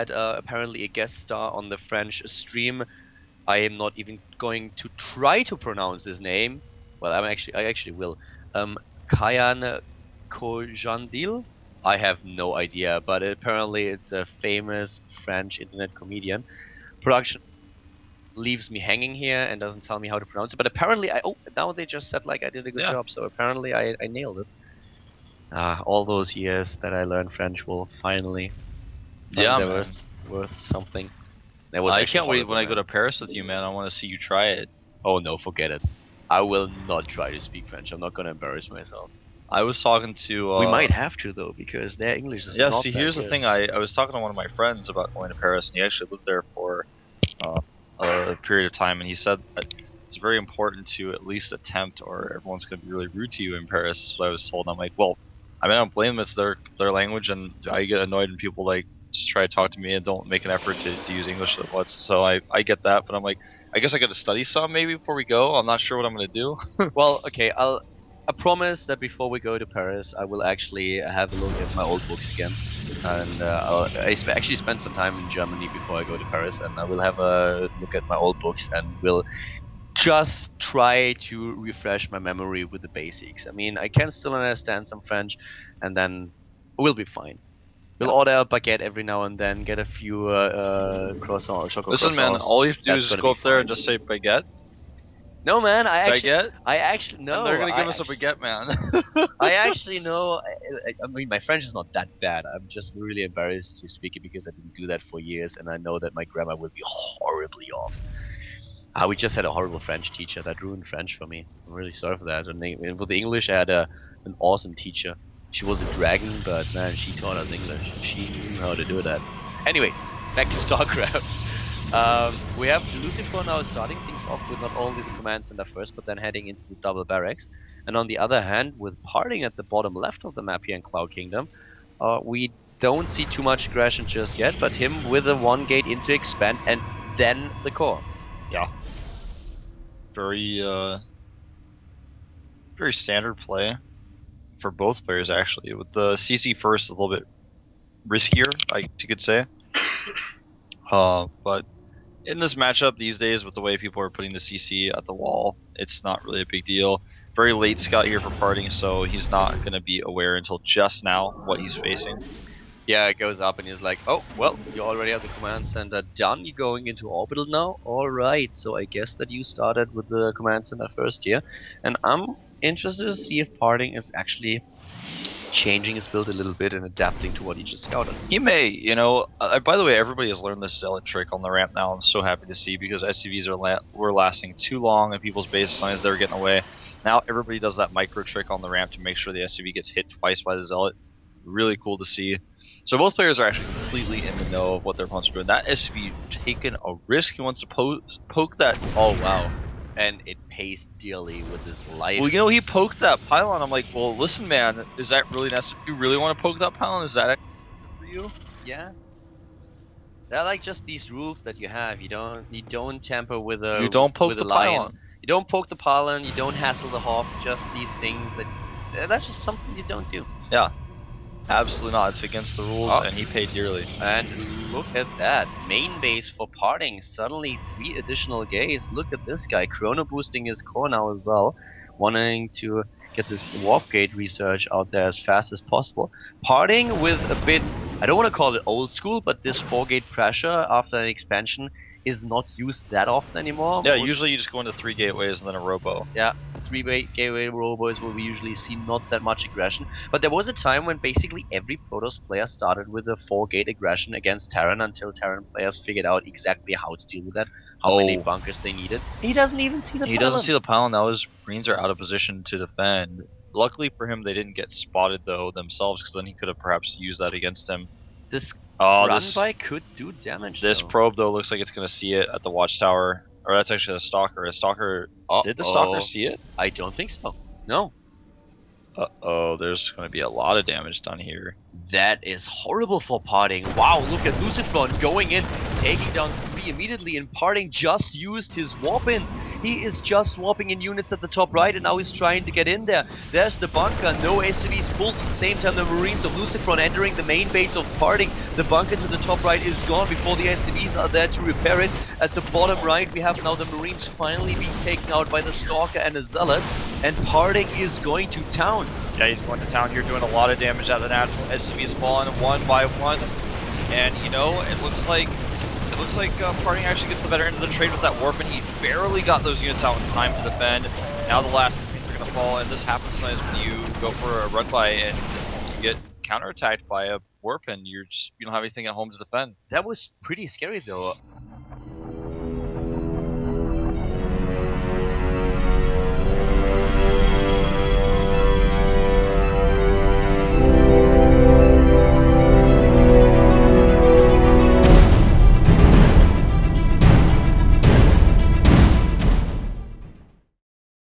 had apparently a guest star on the French stream. I am not even going to try to pronounce his name. Well, I actually will. Kayan Kojandil? I have no idea, but apparently it's a famous French internet comedian. Production leaves me hanging here and doesn't tell me how to pronounce it, but apparently now they just said like I did a good job, so apparently I nailed it. All those years that I learned French will finally worth something. That was I can't wait when man. I go to Paris with you, man. I want to see you try it. Oh no, forget it. I will not try to speak French. I'm not gonna embarrass myself. I was talking to. We might have to though, because their English is not see, here's good. the thing. I was talking to one of my friends about going to Paris, and he actually lived there for a period of time, and he said that it's very important to at least attempt, or everyone's gonna be really rude to you in Paris. That's what I was told. And I'm like, well, I mean, I don't blame them. It's their language, and I get annoyed when people like just try to talk to me and don't make an effort to use English at once. So I get that, but I'm like, I guess I got to study some maybe before we go. I'm not sure what I'm gonna do. Well, okay, I promise that before we go to Paris, I will actually have a look at my old books again, and I actually spent some time in Germany before I go to Paris, and I will have a look at my old books and will just try to refresh my memory with the basics. I mean, I can still understand some French, and then we'll be fine. We'll order a baguette every now and then, get a few croissant or chocolate. Listen, man, all you have to do is just go up there and just say baguette. No, man, I actually no. And they're gonna give us a baguette, man. I actually know. I mean, my French is not that bad. I'm just really embarrassed to speak it because I didn't do that for years, and I know that my grammar will be horribly off. We just had a horrible French teacher that ruined French for me. I'm really sorry for that. And with the English, I had an awesome teacher. She was a dragon, but man, she taught us English. She knew how to do that. Anyway, back to StarCraft. We have LucifroN now starting things off with not only the command center first, but then heading into the double barracks. And on the other hand, with Parting at the bottom left of the map here in Cloud Kingdom, we don't see too much aggression just yet, but him with a 1 gate into expand and then the core. Yeah. Very standard play for both players actually. With the CC first a little bit riskier, you could say. But in this matchup these days, with the way people are putting the CC at the wall, it's not really a big deal. Very late scout here for Parting, so he's not going to be aware until just now what he's facing. Yeah, it goes up and he's like, oh, well, you already have the command center done. You're going into orbital now? Alright, so I guess that you started with the command center first here. And I'm interested to see if Parting is actually changing his build a little bit and adapting to what he just scouted. He may, you know. By the way, everybody has learned this zealot trick on the ramp now. I'm so happy to see, because SCVs were lasting too long in people's base as long as they were getting away. Now everybody does that micro trick on the ramp to make sure the SCV gets hit twice by the zealot. Really cool to see. So both players are actually completely in the know of what their opponents are doing. That SCV taking a risk. He wants to poke that. Oh wow. And it pays dearly with his life. Well, you know, he poked that pylon. I'm like, well, listen, man, is that really necessary? Do you really want to poke that pylon? Is that for you? Yeah. They're like just these rules that you have. You don't tamper with a. You don't poke the pylon. You don't poke the pylon. You don't hassle the Hoff. Just these things that's just something you don't do. Yeah. Absolutely not. It's against the rules, and he paid dearly. And look at that. Main base for Parting. Suddenly 3 additional gates. Look at this guy. Chrono boosting his core now as well. Wanting to get this warp gate research out there as fast as possible. Parting with a bit, I don't want to call it old school, but this 4 gate pressure after an expansion is not used that often anymore. Yeah, usually you just go into 3 gateways and then a robo. Yeah, 3 gateway robo is where we usually see not that much aggression. But there was a time when basically every Protoss player started with a 4 gate aggression against Terran until Terran players figured out exactly how to deal with that, how many bunkers they needed. He doesn't even see the pylon. He doesn't see the pylon. Now his Marines are out of position to defend. Luckily for him, they didn't get spotted though themselves, because then he could have perhaps used that against him. This run-by could do damage. This probe though looks like it's going to see it at the watchtower. Or that's actually a stalker. A stalker. Did the stalker see it? I don't think so. No. Uh-oh, there's going to be a lot of damage done here. That is horrible for Parting. Wow, look at LucifroN going in, taking down 3 immediately, and Parting just used his warp-ins. He is just swapping in units at the top right, and now he's trying to get in there. There's the bunker, no SCVs pulled at the same time. The Marines of LucifroN entering the main base of Parting. The bunker to the top right is gone before the SCVs are there to repair it. At the bottom right, we have now the Marines finally being taken out by the Stalker and a Zealot, and Pardek is going to town. Yeah, he's going to town here, doing a lot of damage at the natural. SCV's falling one by one, and you know, it looks like Pardek actually gets the better end of the trade with that warp, and he barely got those units out in time to defend. Now the last Marines are going to fall, and this happens sometimes when you go for a run by and you get counterattacked by a warp, and you don't have anything at home to defend. That was pretty scary though.